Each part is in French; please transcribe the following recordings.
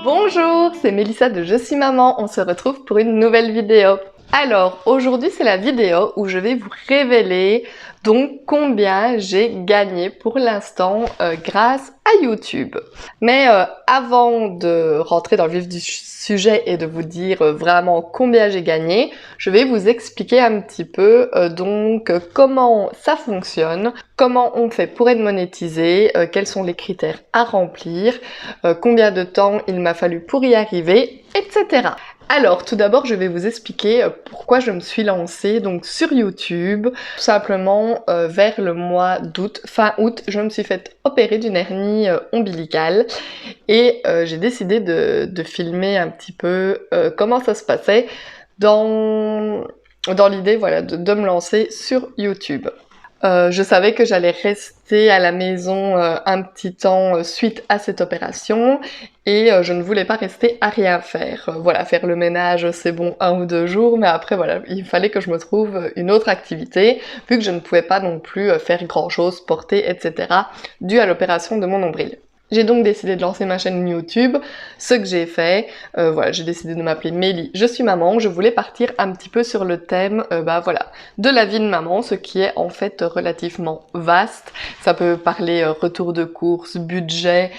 Bonjour, c'est Mélissa de Je suis maman, on se retrouve pour une nouvelle vidéo. Alors, aujourd'hui c'est la vidéo où je vais vous révéler donc combien j'ai gagné pour l'instant grâce à YouTube. Mais avant de rentrer dans le vif du sujet et de vous dire vraiment combien j'ai gagné, je vais vous expliquer un petit peu comment ça fonctionne, comment on fait pour être monétisé, quels sont les critères à remplir, combien de temps il m'a fallu pour y arriver, etc. Alors, tout d'abord, je vais vous expliquer pourquoi je me suis lancée donc sur YouTube. Tout simplement, vers le mois d'août, fin août, je me suis fait opérer d'une hernie ombilicale et j'ai décidé de filmer un petit peu comment ça se passait dans l'idée voilà, de me lancer sur YouTube. Je savais que j'allais rester à la maison un petit temps suite à cette opération et je ne voulais pas rester à rien faire. Voilà, faire le ménage c'est bon 1 ou 2 jours, mais après voilà, il fallait que je me trouve une autre activité vu que je ne pouvais pas non plus faire grand chose, porter, etc. dû à l'opération de mon nombril. J'ai donc décidé de lancer ma chaîne YouTube, ce que j'ai fait, voilà, j'ai décidé de m'appeler Mélie, je suis maman, je voulais partir un petit peu sur le thème, voilà, de la vie de maman, ce qui est en fait relativement vaste, ça peut parler retour de course, budget,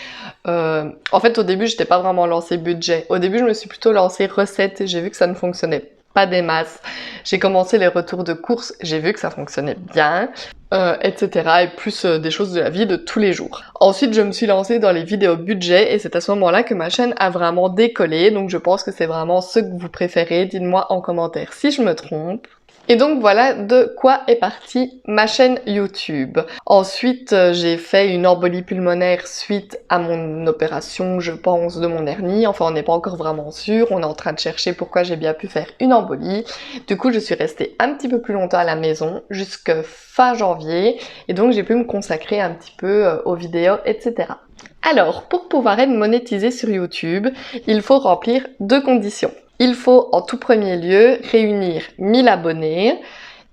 en fait au début j'étais pas vraiment lancée budget, au début je me suis plutôt lancée recette et j'ai vu que ça ne fonctionnait pas des masses, j'ai commencé les retours de course, j'ai vu que ça fonctionnait bien, etc. et plus des choses de la vie de tous les jours. Ensuite, je me suis lancée dans les vidéos budget et c'est à ce moment-là que ma chaîne a vraiment décollé, donc je pense que c'est vraiment ce que vous préférez, dites-moi en commentaire si je me trompe. Et donc voilà de quoi est partie ma chaîne YouTube. Ensuite, j'ai fait une embolie pulmonaire suite à mon opération, je pense, de mon hernie. Enfin, on n'est pas encore vraiment sûr, on est en train de chercher pourquoi j'ai bien pu faire une embolie. Du coup, je suis restée un petit peu plus longtemps à la maison, jusqu'à fin janvier, et donc j'ai pu me consacrer un petit peu aux vidéos, etc. Alors, pour pouvoir être monétisé sur YouTube, il faut remplir 2 conditions. Il faut en tout premier lieu réunir 1000 abonnés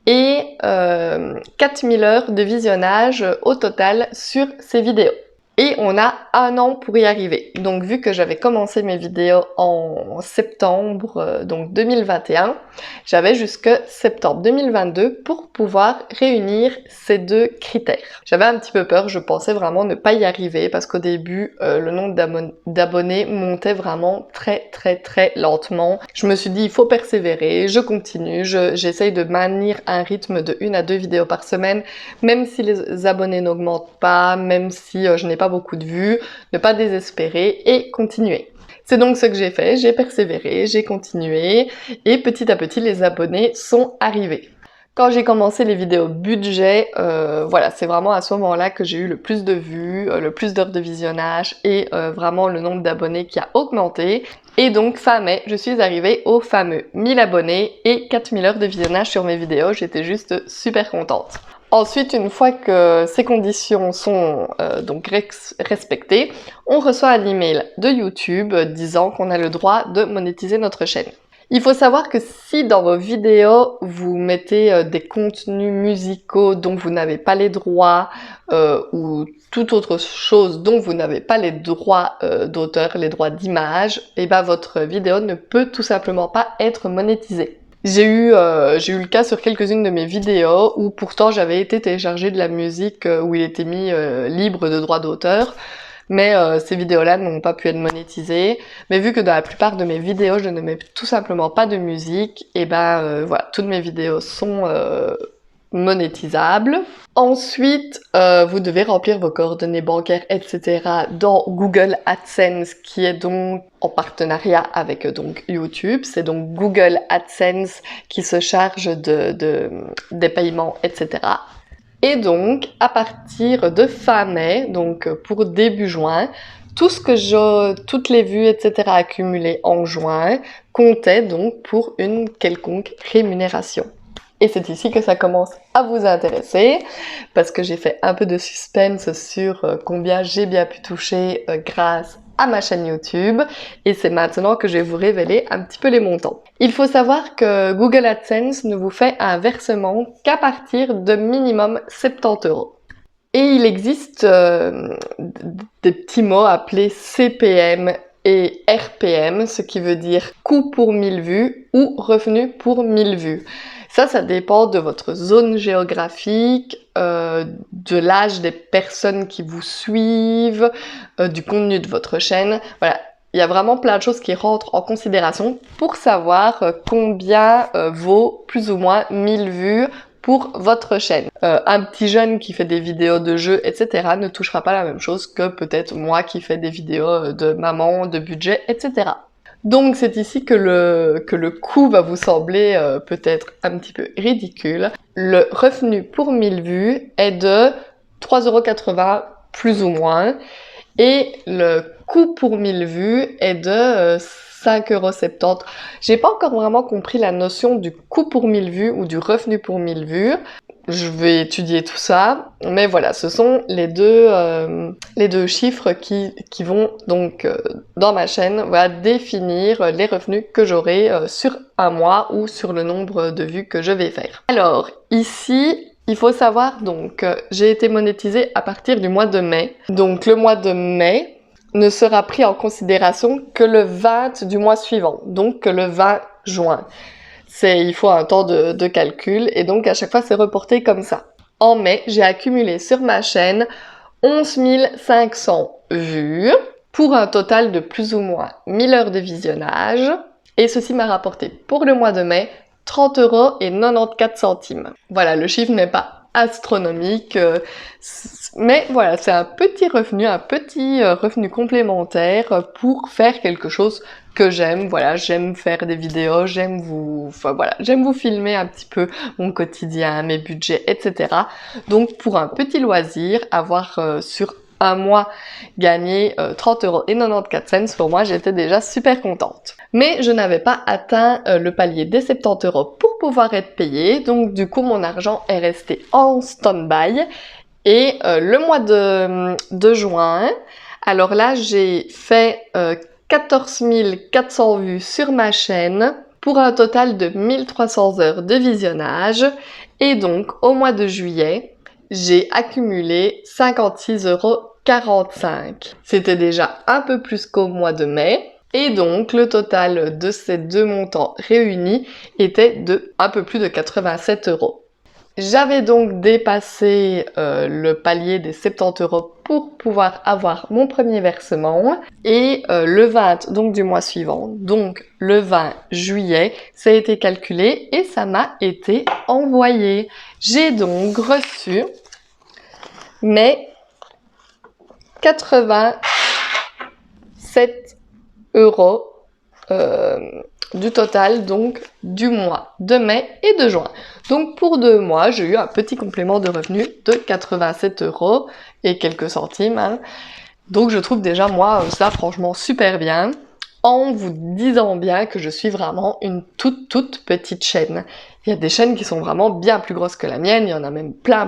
et 4000 heures de visionnage au total sur ces vidéos. Et on a 1 an pour y arriver. Donc vu que j'avais commencé mes vidéos en septembre donc 2021, j'avais jusque septembre 2022 pour pouvoir réunir ces 2 critères. J'avais un petit peu peur, je pensais vraiment ne pas y arriver parce qu'au début le nombre d'abonnés montait vraiment très lentement. Je me suis dit il faut persévérer, je continue, j'essaye de maintenir un rythme de 1 à 2 vidéos par semaine, même si les abonnés n'augmentent pas, même si je n'ai pas beaucoup de vues, ne pas désespérer et continuer. C'est donc ce que j'ai fait, j'ai persévéré, j'ai continué et petit à petit les abonnés sont arrivés. Quand j'ai commencé les vidéos budget, voilà, c'est vraiment à ce moment-là que j'ai eu le plus de vues, le plus d'heures de visionnage et vraiment le nombre d'abonnés qui a augmenté. Et donc fin mai, je suis arrivée aux fameux 1000 abonnés et 4000 heures de visionnage sur mes vidéos, j'étais juste super contente. Ensuite, une fois que ces conditions sont donc respectées, on reçoit un email de YouTube disant qu'on a le droit de monétiser notre chaîne. Il faut savoir que si dans vos vidéos, vous mettez des contenus musicaux dont vous n'avez pas les droits ou toute autre chose dont vous n'avez pas les droits d'auteur, les droits d'image, et ben votre vidéo ne peut tout simplement pas être monétisée. J'ai eu le cas sur quelques-unes de mes vidéos où pourtant j'avais été télécharger de la musique où il était mis libre de droits d'auteur, mais ces vidéos-là n'ont pas pu être monétisées. Mais vu que dans la plupart de mes vidéos je ne mets tout simplement pas de musique, et ben voilà, toutes mes vidéos sont monétisables. Ensuite, vous devez remplir vos coordonnées bancaires, etc. dans Google AdSense, qui est donc en partenariat avec donc YouTube. C'est donc Google AdSense qui se charge des paiements, etc. Et donc, à partir de fin mai, donc pour début juin, toutes les vues, etc. accumulées en juin comptaient donc pour une quelconque rémunération. Et c'est ici que ça commence à vous intéresser, parce que j'ai fait un peu de suspense sur combien j'ai bien pu toucher grâce à ma chaîne YouTube, et c'est maintenant que je vais vous révéler un petit peu les montants. Il faut savoir que Google AdSense ne vous fait un versement qu'à partir de minimum 70 €. Et il existe des petits mots appelés CPM et RPM, ce qui veut dire coût pour 1000 vues ou revenu pour 1000 vues. Ça dépend de votre zone géographique, de l'âge des personnes qui vous suivent, du contenu de votre chaîne. Voilà, il y a vraiment plein de choses qui rentrent en considération pour savoir combien vaut plus ou moins 1000 vues pour votre chaîne. Un petit jeune qui fait des vidéos de jeux, etc. ne touchera pas la même chose que peut-être moi qui fais des vidéos de maman, de budget, etc. Donc c'est ici que le coût va vous sembler peut-être un petit peu ridicule. Le revenu pour 1000 vues est de 3,80 € plus ou moins et le coût pour 1000 vues est de 5,70 €. J'ai pas encore vraiment compris la notion du coût pour 1000 vues ou du revenu pour 1000 vues. Je vais étudier tout ça, mais voilà, ce sont les deux chiffres qui vont donc dans ma chaîne, voilà, définir les revenus que j'aurai sur un mois ou sur le nombre de vues que je vais faire. Alors ici, il faut savoir donc j'ai été monétisée à partir du mois de mai. Donc le mois de mai ne sera pris en considération que le 20 du mois suivant, donc que le 20 juin. Il faut un temps de calcul et donc à chaque fois c'est reporté comme ça. En mai, j'ai accumulé sur ma chaîne 11 500 vues pour un total de plus ou moins 1000 heures de visionnage et ceci m'a rapporté pour le mois de mai 30,94 €. Voilà, le chiffre n'est pas astronomique, mais voilà, c'est un petit revenu complémentaire pour faire quelque chose que j'aime. Voilà, j'aime faire des vidéos, j'aime vous filmer un petit peu mon quotidien, mes budgets, etc. Donc pour un petit loisir, avoir sur un mois gagné 30,94 €, pour moi j'étais déjà super contente. Mais je n'avais pas atteint le palier des 70 € pour pouvoir être payée, donc du coup mon argent est resté en stand-by. Et le mois de juin, alors là j'ai fait 14 400 vues sur ma chaîne pour un total de 1300 heures de visionnage. Et donc au mois de juillet, j'ai accumulé 56,45 €. C'était déjà un peu plus qu'au mois de mai. Et donc, le total de ces deux montants réunis était de un peu plus de 87 €. J'avais donc dépassé le palier des 70 € pour pouvoir avoir mon premier versement. Et le 20 donc du mois suivant, donc le 20 juillet, ça a été calculé et ça m'a été envoyé. J'ai donc reçu mes 87 € du total donc du mois de mai et de juin. Donc pour 2 mois, j'ai eu un petit complément de revenu de 87 € et quelques centimes. Hein. Donc je trouve déjà moi ça franchement super bien, en vous disant bien que je suis vraiment une toute petite chaîne. Il y a des chaînes qui sont vraiment bien plus grosses que la mienne, il y en a même plein.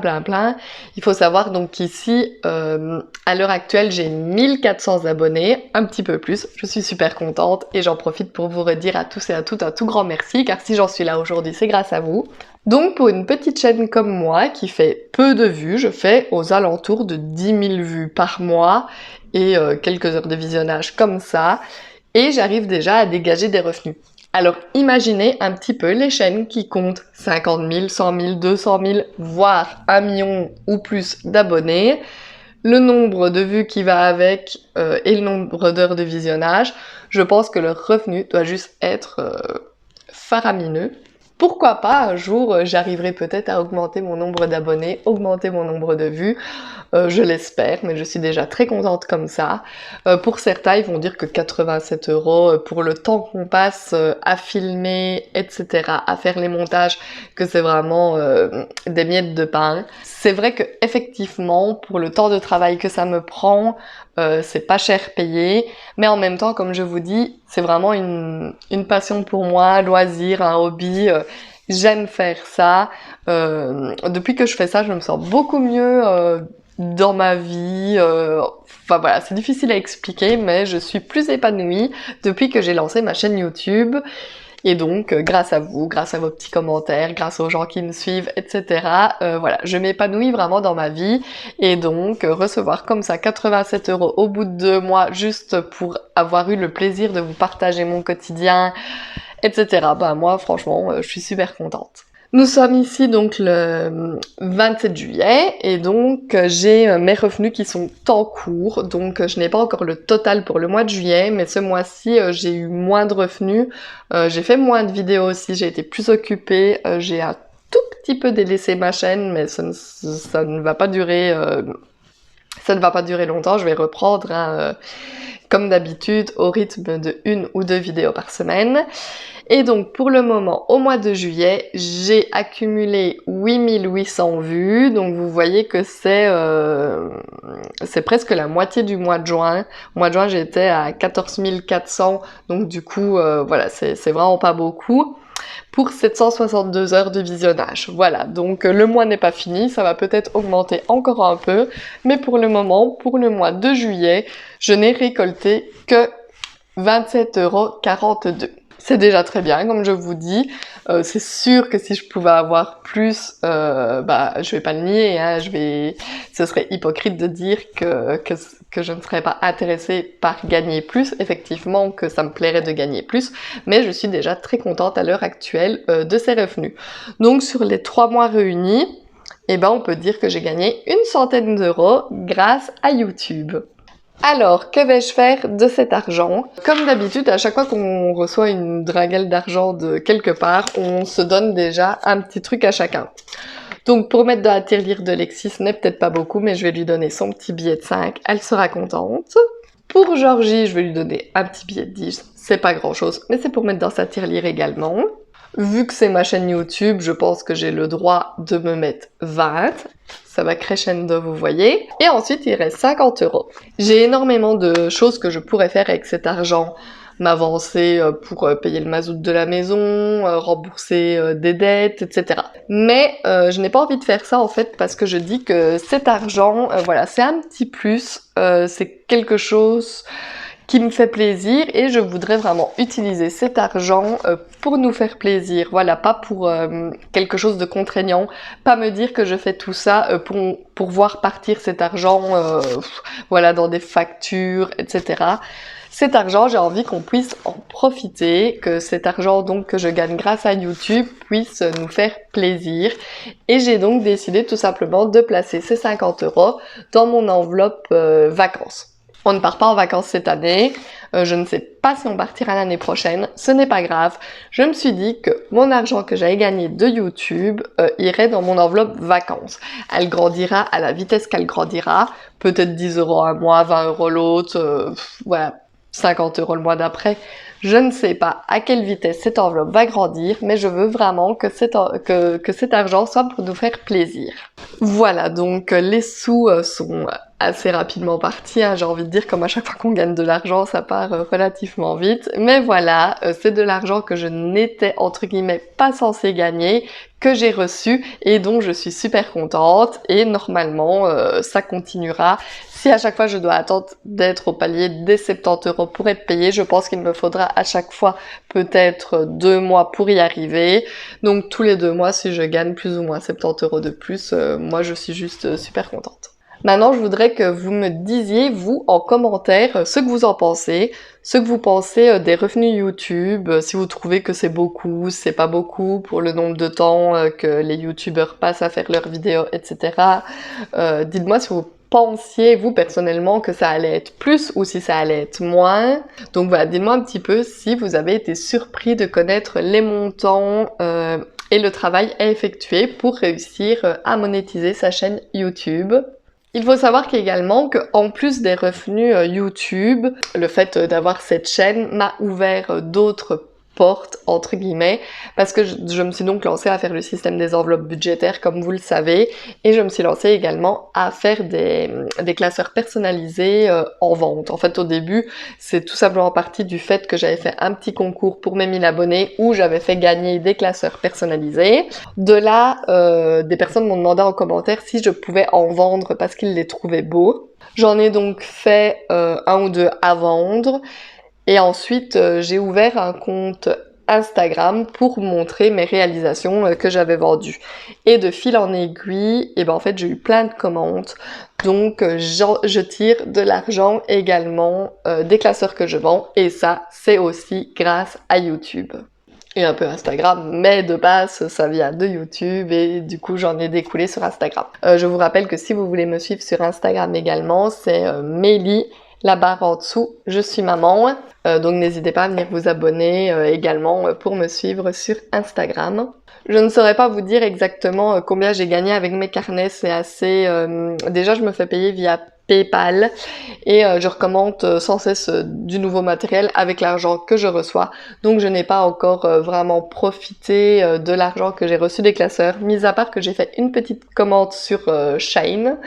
Il faut savoir donc qu'ici, à l'heure actuelle, j'ai 1400 abonnés, un petit peu plus. Je suis super contente et j'en profite pour vous redire à tous et à toutes un tout grand merci, car si j'en suis là aujourd'hui, c'est grâce à vous. Donc pour une petite chaîne comme moi, qui fait peu de vues, je fais aux alentours de 10 000 vues par mois et quelques heures de visionnage comme ça, et j'arrive déjà à dégager des revenus. Alors imaginez un petit peu les chaînes qui comptent 50 000, 100 000, 200 000, voire 1 million ou plus d'abonnés, le nombre de vues qui va avec et le nombre d'heures de visionnage. Je pense que le revenu doit juste être faramineux. Pourquoi pas un jour j'arriverai peut-être à augmenter mon nombre d'abonnés, augmenter mon nombre de vues, je l'espère, mais je suis déjà très contente comme ça. Pour certains, ils vont dire que 87 € pour le temps qu'on passe à filmer, etc., à faire les montages, que c'est vraiment des miettes de pain. C'est vrai que effectivement, pour le temps de travail que ça me prend, c'est pas cher payé, mais en même temps, comme je vous dis, c'est vraiment une passion pour moi, un loisir, un hobby. J'aime faire ça. Depuis que je fais ça, je me sens beaucoup mieux dans ma vie. Enfin voilà, c'est difficile à expliquer, mais je suis plus épanouie depuis que j'ai lancé ma chaîne YouTube. Et donc, grâce à vous, grâce à vos petits commentaires, grâce aux gens qui me suivent, etc., voilà, je m'épanouis vraiment dans ma vie. Et donc, recevoir comme ça 87 € au bout de 2 mois, juste pour avoir eu le plaisir de vous partager mon quotidien, etc., bah moi, franchement, je suis super contente. Nous sommes ici donc le 27 juillet et donc j'ai mes revenus qui sont en cours, donc je n'ai pas encore le total pour le mois de juillet, mais ce mois-ci j'ai eu moins de revenus, j'ai fait moins de vidéos aussi, j'ai été plus occupée, j'ai un tout petit peu délaissé ma chaîne, mais ça ne va pas durer, longtemps, je vais reprendre comme d'habitude au rythme de 1 ou 2 vidéos par semaine. Et donc pour le moment, au mois de juillet, j'ai accumulé 8800 vues, donc vous voyez que c'est presque la moitié du mois de juin. Au mois de juin, j'étais à 14 400, donc du coup, voilà, c'est vraiment pas beaucoup pour 762 heures de visionnage. Voilà, donc le mois n'est pas fini, ça va peut-être augmenter encore un peu, mais pour le moment, pour le mois de juillet, je n'ai récolté que 27,42 €. C'est déjà très bien, comme je vous dis. C'est sûr que si je pouvais avoir plus, je vais pas le nier, hein, ce serait hypocrite de dire que je ne serais pas intéressée par gagner plus. Effectivement, que ça me plairait de gagner plus, mais je suis déjà très contente à l'heure actuelle de ces revenus. Donc sur les 3 mois réunis, eh ben, on peut dire que j'ai gagné une centaine d'euros grâce à YouTube. Alors, que vais-je faire de cet argent? Comme d'habitude, à chaque fois qu'on reçoit une dringuelle d'argent de quelque part, on se donne déjà un petit truc à chacun. Donc, pour mettre dans la tirelire de Lexi, ce n'est peut-être pas beaucoup, mais je vais lui donner son petit billet de 5, elle sera contente. Pour Georgie, je vais lui donner un petit billet de 10, c'est pas grand-chose, mais c'est pour mettre dans sa tirelire également. Vu que c'est ma chaîne YouTube, je pense que j'ai le droit de me mettre 20. Ça va crescendo, vous voyez. Et ensuite, il reste 50 €. J'ai énormément de choses que je pourrais faire avec cet argent. M'avancer pour payer le mazout de la maison, rembourser des dettes, etc. Mais je n'ai pas envie de faire ça en fait parce que je dis que cet argent, voilà, c'est un petit plus, c'est quelque chose qui me fait plaisir et je voudrais vraiment utiliser cet argent pour nous faire plaisir, voilà, pas pour quelque chose de contraignant, pas me dire que je fais tout ça pour voir partir cet argent voilà, dans des factures, etc. Cet argent, j'ai envie qu'on puisse en profiter, que cet argent donc que je gagne grâce à YouTube puisse nous faire plaisir. Et j'ai donc décidé tout simplement de placer ces 50 € dans mon enveloppe vacances. On ne part pas en vacances cette année, je ne sais pas si on partira l'année prochaine, ce n'est pas grave. Je me suis dit que mon argent que j'avais gagné de YouTube irait dans mon enveloppe vacances. Elle grandira à la vitesse qu'elle grandira, peut-être 10 € un mois, 20 € l'autre, voilà, 50 € le mois d'après. Je ne sais pas à quelle vitesse cette enveloppe va grandir, mais je veux vraiment que cet argent soit pour nous faire plaisir. Voilà, donc les sous sont assez rapidement partis, hein, j'ai envie de dire, comme à chaque fois qu'on gagne de l'argent, ça part relativement vite. Mais voilà, c'est de l'argent que je n'étais, entre guillemets, pas censée gagner, que j'ai reçu et dont je suis super contente. Et normalement, ça continuera. Si à chaque fois je dois attendre d'être au palier des 70 € pour être payée, je pense qu'il me faudra à chaque fois peut-être 2 mois pour y arriver. Donc tous les 2 mois, si je gagne plus ou moins 70 € de plus, moi je suis juste super contente. Maintenant, je voudrais que vous me disiez, vous, en commentaire, ce que vous en pensez, ce que vous pensez des revenus YouTube, si vous trouvez que c'est beaucoup, c'est pas beaucoup pour le nombre de temps que les YouTubeurs passent à faire leurs vidéos, etc. Dites-moi si vous pensiez, vous, personnellement, que ça allait être plus ou si ça allait être moins. Donc voilà, dites-moi un petit peu si vous avez été surpris de connaître les montants et le travail à effectuer pour réussir à monétiser sa chaîne YouTube. Il faut savoir qu'également qu'en plus des revenus YouTube, le fait d'avoir cette chaîne m'a ouvert d'autres portes, entre guillemets, parce que je me suis donc lancée à faire le système des enveloppes budgétaires, comme vous le savez, et je me suis lancée également à faire des classeurs personnalisés en vente. En fait, au début, c'est tout simplement parti du fait que j'avais fait un petit concours pour mes 1000 abonnés où j'avais fait gagner des classeurs personnalisés. De là, des personnes m'ont demandé en commentaire si je pouvais en vendre parce qu'ils les trouvaient beaux. J'en ai donc fait un ou deux à vendre. Et ensuite, j'ai ouvert un compte Instagram pour montrer mes réalisations que j'avais vendues. Et de fil en aiguille, et ben en fait j'ai eu plein de commandes, donc je tire de l'argent également des classeurs que je vends, et ça c'est aussi grâce à YouTube. Et un peu Instagram, mais de base ça vient de YouTube et du coup j'en ai découlé sur Instagram. Je vous rappelle que si vous voulez me suivre sur Instagram également, c'est Mélie, la barre en dessous, je suis maman. Donc n'hésitez pas à venir vous abonner également pour me suivre sur Instagram. Je ne saurais pas vous dire exactement combien j'ai gagné avec mes carnets, c'est assez... Déjà je me fais payer via PayPal et je recommande sans cesse du nouveau matériel avec l'argent que je reçois. Donc je n'ai pas encore vraiment profité de l'argent que j'ai reçu des classeurs, mis à part que j'ai fait une petite commande sur Shein,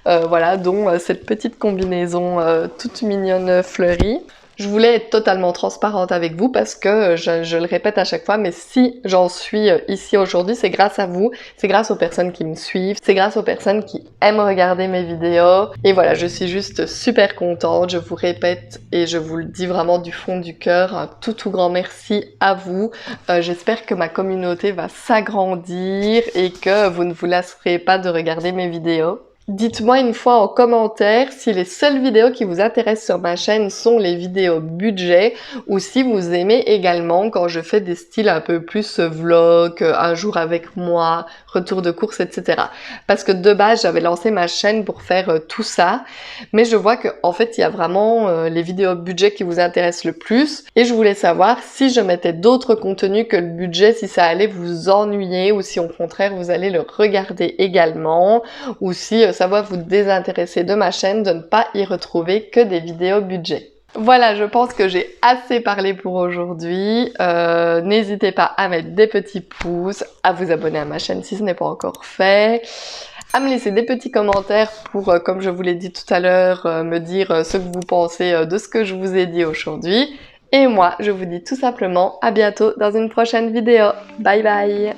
voilà, dont cette petite combinaison toute mignonne fleurie. Je voulais être totalement transparente avec vous parce que, je le répète à chaque fois, mais si j'en suis ici aujourd'hui, c'est grâce à vous, c'est grâce aux personnes qui me suivent, c'est grâce aux personnes qui aiment regarder mes vidéos. Et voilà, je suis juste super contente, je vous répète et je vous le dis vraiment du fond du cœur, un tout grand merci à vous. J'espère que ma communauté va s'agrandir et que vous ne vous lasserez pas de regarder mes vidéos. Dites-moi une fois en commentaire si les seules vidéos qui vous intéressent sur ma chaîne sont les vidéos budget ou si vous aimez également quand je fais des styles un peu plus vlog, un jour avec moi, retour de course, etc. Parce que de base, j'avais lancé ma chaîne pour faire tout ça, mais je vois qu'en fait, il y a vraiment les vidéos budget qui vous intéressent le plus et je voulais savoir si je mettais d'autres contenus que le budget, si ça allait vous ennuyer ou si au contraire, vous allez le regarder également ou si ça va vous désintéresser de ma chaîne, de ne pas y retrouver que des vidéos budget. Voilà, je pense que j'ai assez parlé pour aujourd'hui. N'hésitez pas à mettre des petits pouces, à vous abonner à ma chaîne si ce n'est pas encore fait, à me laisser des petits commentaires pour, comme je vous l'ai dit tout à l'heure, me dire ce que vous pensez de ce que je vous ai dit aujourd'hui. Et moi, je vous dis tout simplement à bientôt dans une prochaine vidéo. Bye bye!